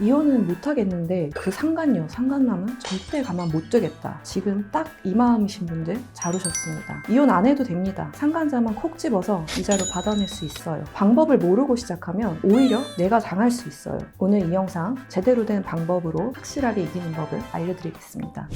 이혼은 못하겠는데 그 상간녀, 상간남은 절대 가만 못 두겠다. 지금 딱 이 마음이신 분들 잘 오셨습니다. 이혼 안 해도 됩니다. 상간자만 콕 집어서 위자료 받아낼 수 있어요. 방법을 모르고 시작하면 오히려 내가 당할 수 있어요. 오늘 이 영상 제대로 된 방법으로 확실하게 이기는 법을 알려드리겠습니다.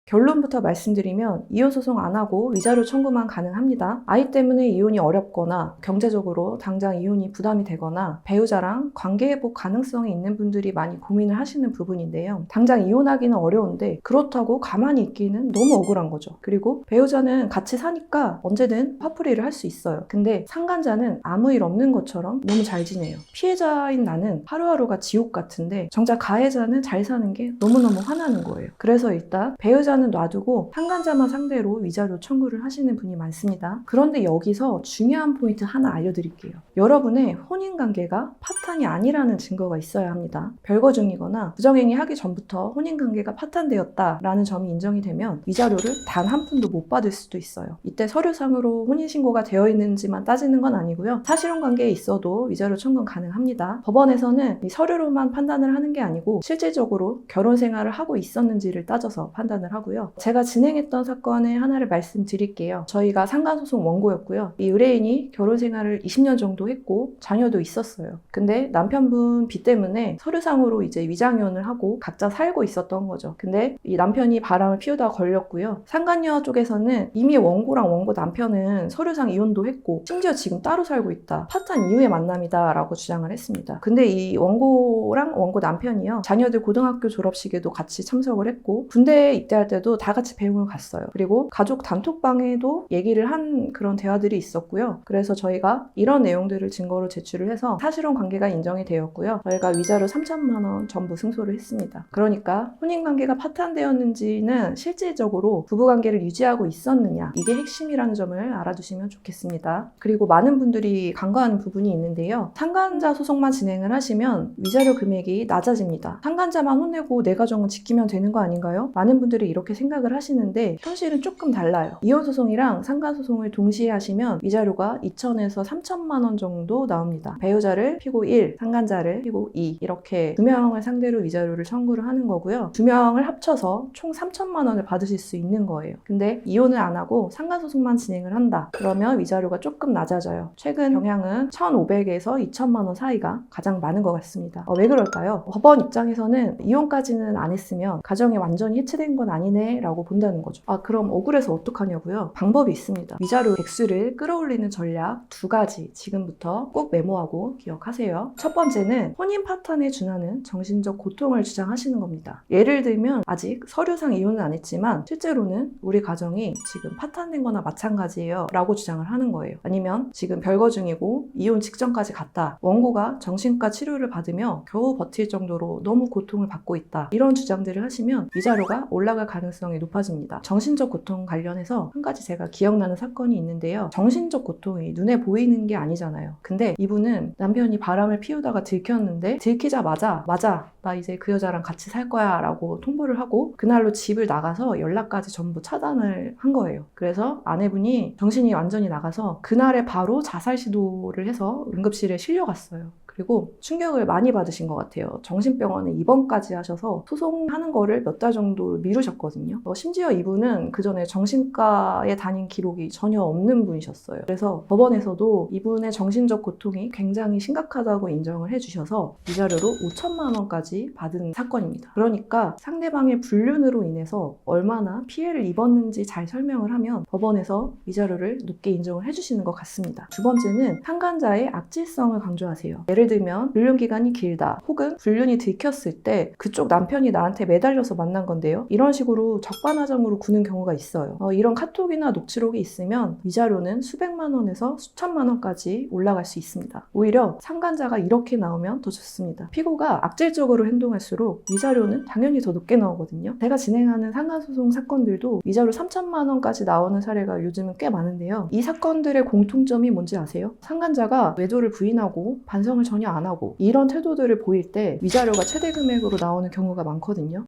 결론부터 말씀드리면 이혼소송 안 하고 위자료 청구만 가능합니다. 아이 때문에 이혼이 어렵거나 경제적으로 당장 이혼이 부담이 되거나 배우자랑 관계회복 가능성이 있는 분들이 많이 고민을 하시는 부분인데요. 당장 이혼하기는 어려운데 그렇다고 가만히 있기는 너무 억울한 거죠. 그리고 배우자는 같이 사니까 언제든 화풀이를 할 수 있어요. 근데 상간자는 아무 일 없는 것처럼 너무 잘 지내요. 피해자인 나는 하루하루가 지옥 같은데 정작 가해자는 잘 사는 게 너무너무 화나는 거예요. 그래서 일단 배우자는 놔두고 상간자만 상대로 위자료 청구를 하시는 분이 많습니다. 그런데 여기서 중요한 포인트 하나 알려드릴게요. 여러분의 혼인관계가 파탄이 아니라는 증거가 있어야 합니다. 별거 중이거나 부정행위 하기 전부터 혼인관계가 파탄되었다라는 점이 인정이 되면 위자료를 단 한 푼도 못 받을 수도 있어요. 이때 서류상으로 혼인신고가 되어 있는지만 따지는 건 아니고요. 사실혼 관계에 있어도 위자료 청구 가능합니다. 법원에서는 이 서류로만 판단을 하는 게 아니고 실질적으로 결혼 생활을 하고 있었는지를 따져서 판단을 하고요. 제가 진행했던 사건의 하나를 말씀드릴게요. 저희가 상간소송 원고였고요. 이 의뢰인이 결혼 생활을 20년 정도 했고 자녀도 있었어요. 근데 남편분 빚 때문에 서류상으로 이제 위장이혼을 하고 각자 살고 있었던 거죠. 근데 이 남편이 바람을 피우다가 걸렸고요. 상간녀 쪽에서는 이미 원고랑 원고 남편은 서류상 이혼도 했고 심지어 지금 따로 살고 있다. 파탄 이후의 만남이다 라고 주장을 했습니다. 근데 이 원고랑 원고 남편이요. 자녀들 고등학교 졸업식에도 같이 참석을 했고 군대에 입대할 때도 다 같이 배웅을 갔어요. 그리고 가족 단톡방에도 얘기를 한 그런 대화들이 있었고요. 그래서 저희가 이런 내용들을 증거로 제출을 해서 사실혼 관계가 인정이 되었고요. 저희가 위자료 3천만 원 전부 승소를 했습니다. 그러니까 혼인관계가 파탄되었는지는 실질적으로 부부관계를 유지하고 있었느냐 이게 핵심이라는 점을 알아두시면 좋겠습니다. 그리고 많은 분들이 간과하는 부분이 있는데요. 상간자 소송만 진행을 하시면 위자료 금액이 낮아집니다. 상간자만 혼내고 내 가정은 지키면 되는 거 아닌가요? 많은 분들이 이렇게 생각을 하시는데 현실은 조금 달라요. 이혼소송이랑 상간소송을 동시에 하시면 위자료가 2천에서 3천만 원 정도 나옵니다. 배우자를 피고 1, 상간자를 피고 2 이렇게 2명을 상대로 위자료를 청구를 하는 거고요. 2명을 합쳐서 총 3천만 원을 받으실 수 있는 거예요. 근데 이혼을 안 하고 상간소송만 진행을 한다. 그러면 위자료가 조금 낮아져요. 최근 경향은 1,500에서 2천만 원 사이가 가장 많은 것 같습니다. 왜 그럴까요? 법원 입장에서는 이혼까지는 안 했으면 가정이 완전히 해체된 건 아니네 라고 본다는 거죠. 그럼 억울해서 어떡하냐고요? 방법이 있습니다. 위자료 액수를 끌어올리는 전략 2가지 지금부터 꼭 메모하고 기억하세요. 첫 번째는 혼인 파탄에 준하는 정신적 고통을 주장하시는 겁니다. 예를 들면 아직 서류상 이혼은 안 했지만 실제로는 우리 가정이 지금 파탄된 거나 마찬가지예요 라고 주장을 하는 거예요. 아니면 지금 별거 중이고 이혼 직전까지 갔다. 원고가 정신과 치료를 받으며 겨우 버틸 정도로 너무 고통을 받고 있다. 이런 주장들을 하시면 위자료가 올라갈 가능성이 높아집니다. 정신적 고통 관련해서 한 가지 제가 기억나는 사건이 있는데요. 정신적 고통이 눈에 보이는 게 아니잖아요. 근데 이분은 남편이 바람을 피우다가 들켰는데 들키자마자 맞아 나 이제 그 여자랑 같이 살 거야 라고 통보를 하고 그날로 집을 나가서 연락까지 전부 차단을 한 거예요. 그래서 아내분이 정신이 완전히 나가서 그날에 바로 자살 시도를 해서 응급실에 실려갔어요. 그리고 충격을 많이 받으신 것 같아요. 정신병원에 입원까지 하셔서 소송하는 거를 몇 달 정도 미루셨거든요. 심지어 이분은 그 전에 정신과에 다닌 기록이 전혀 없는 분이셨어요. 그래서 법원에서도 이분의 정신적 고통이 굉장히 심각하다고 인정을 해주셔서 위자료로 5천만 원까지 받은 사건입니다. 그러니까 상대방의 불륜으로 인해서 얼마나 피해를 입었는지 잘 설명을 하면 법원에서 위자료를 높게 인정을 해주시는 것 같습니다. 두 번째는 상간자의 악질성을 강조하세요. 예를 들면 불륜 기간이 길다 혹은 불륜이 들켰을 때 그쪽 남편이 나한테 매달려서 만난 건데요. 이런 식으로 적반하장으로 구는 경우가 있어요. 이런 카톡이나 녹취록이 있으면 위자료는 수백만 원에서 수천만 원까지 올라갈 수 있습니다. 오히려 상간자가 이렇게 나오면 더 좋습니다. 피고가 악질적으로 행동할수록 위자료는 당연히 더 높게 나오거든요. 제가 진행하는 상간소송 사건들도 위자료 3천만 원까지 나오는 사례가 요즘은 꽤 많은데요. 이 사건들의 공통점이 뭔지 아세요? 상간자가 외도를 부인하고 반성을 전혀 안 하고 이런 태도들을 보일 때 위자료가 최대 금액으로 나오는 경우가 많거든요.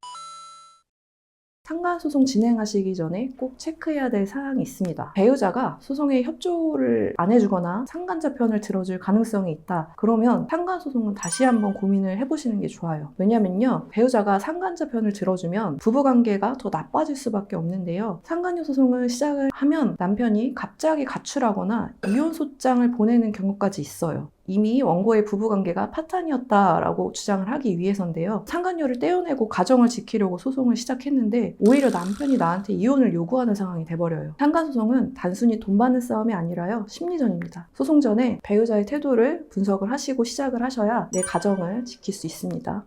상간소송 진행하시기 전에 꼭 체크해야 될 사항이 있습니다. 배우자가 소송에 협조를 안 해주거나 상간자 편을 들어줄 가능성이 있다. 그러면 상간소송은 다시 한번 고민을 해보시는 게 좋아요. 왜냐면요, 배우자가 상간자 편을 들어주면 부부관계가 더 나빠질 수밖에 없는데요. 상간녀 소송을 시작을 하면 남편이 갑자기 가출하거나 이혼소장을 보내는 경우까지 있어요. 이미 원고의 부부관계가 파탄이었다라고 주장을 하기 위해서인데요. 상간녀를 떼어내고 가정을 지키려고 소송을 시작했는데 오히려 남편이 나한테 이혼을 요구하는 상황이 돼버려요. 상간소송은 단순히 돈 받는 싸움이 아니라요, 심리전입니다. 소송 전에 배우자의 태도를 분석을 하시고 시작을 하셔야 내 가정을 지킬 수 있습니다.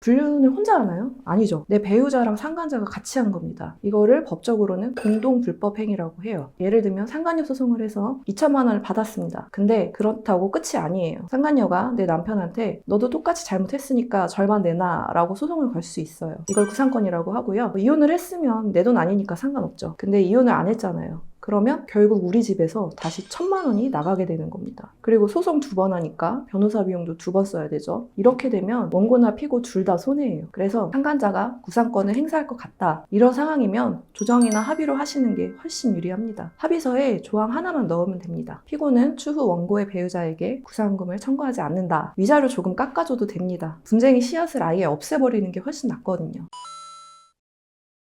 불륜을 혼자 하나요? 아니죠. 내 배우자랑 상간자가 같이 한 겁니다. 이거를 법적으로는 공동불법행위라고 해요. 예를 들면 상간녀 소송을 해서 2천만 원을 받았습니다. 근데 그렇다고 끝이 아니에요. 상간녀가 내 남편한테 너도 똑같이 잘못했으니까 절반 내놔 라고 소송을 걸 수 있어요. 이걸 구상권이라고 하고요. 이혼을 했으면 내 돈 아니니까 상관없죠. 근데 이혼을 안 했잖아요. 그러면 결국 우리 집에서 다시 1,000만 원이 나가게 되는 겁니다. 그리고 소송 2번 하니까 변호사 비용도 2번 써야 되죠. 이렇게 되면 원고나 피고 둘 다 손해예요. 그래서 상간자가 구상권을 행사할 것 같다. 이런 상황이면 조정이나 합의로 하시는 게 훨씬 유리합니다. 합의서에 조항 하나만 넣으면 됩니다. 피고는 추후 원고의 배우자에게 구상금을 청구하지 않는다. 위자료 조금 깎아줘도 됩니다. 분쟁의 씨앗을 아예 없애버리는 게 훨씬 낫거든요.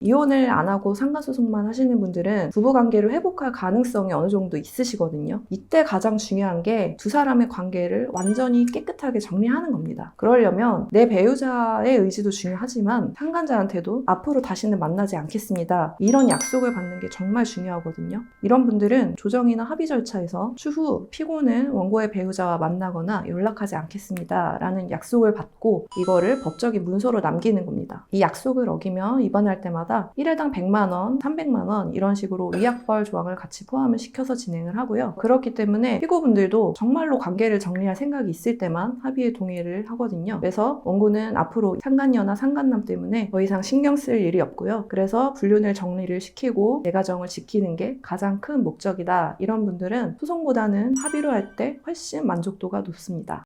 이혼을 안 하고 상간소송만 하시는 분들은 부부관계를 회복할 가능성이 어느 정도 있으시거든요. 이때 가장 중요한 게 두 사람의 관계를 완전히 깨끗하게 정리하는 겁니다. 그러려면 내 배우자의 의지도 중요하지만 상간자한테도 앞으로 다시는 만나지 않겠습니다. 이런 약속을 받는 게 정말 중요하거든요. 이런 분들은 조정이나 합의 절차에서 추후 피고는 원고의 배우자와 만나거나 연락하지 않겠습니다 라는 약속을 받고 이거를 법적인 문서로 남기는 겁니다. 이 약속을 어기면 위반할 때마다 1회당 100만 원, 300만 원 이런 식으로 위약벌 조항을 같이 포함을 시켜서 진행을 하고요. 그렇기 때문에 피고분들도 정말로 관계를 정리할 생각이 있을 때만 합의에 동의를 하거든요. 그래서 원고는 앞으로 상간녀나 상간남 때문에 더 이상 신경 쓸 일이 없고요. 그래서 불륜을 정리를 시키고 내 가정을 지키는 게 가장 큰 목적이다. 이런 분들은 소송보다는 합의로 할 때 훨씬 만족도가 높습니다.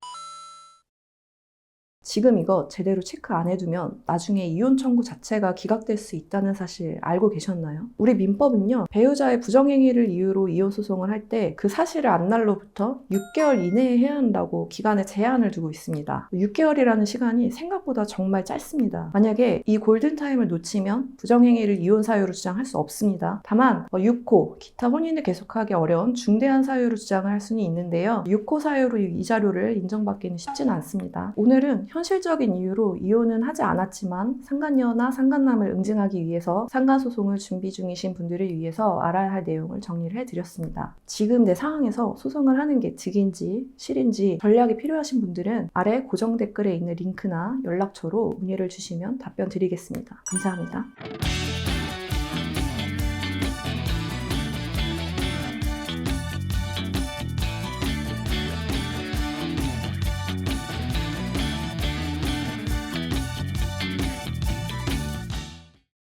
지금 이거 제대로 체크 안 해두면 나중에 이혼 청구 자체가 기각될 수 있다는 사실 알고 계셨나요? 우리 민법은요, 배우자의 부정행위를 이유로 이혼 소송을 할 때 그 사실을 안 날로부터 6개월 이내에 해야 한다고 기간에 제한을 두고 있습니다. 6개월이라는 시간이 생각보다 정말 짧습니다. 만약에 이 골든타임을 놓치면 부정행위를 이혼 사유로 주장할 수 없습니다. 다만 6호, 기타 혼인을 계속하기 어려운 중대한 사유로 주장을 할 수는 있는데요. 6호 사유로 이 자료를 인정받기는 쉽지는 않습니다. 오늘은 현실적인 이유로 이혼은 하지 않았지만 상간녀나 상간남을 응징하기 위해서 상간소송을 준비 중이신 분들을 위해서 알아야 할 내용을 정리를 해드렸습니다. 지금 내 상황에서 소송을 하는 게 득인지 실인지 전략이 필요하신 분들은 아래 고정 댓글에 있는 링크나 연락처로 문의를 주시면 답변 드리겠습니다. 감사합니다.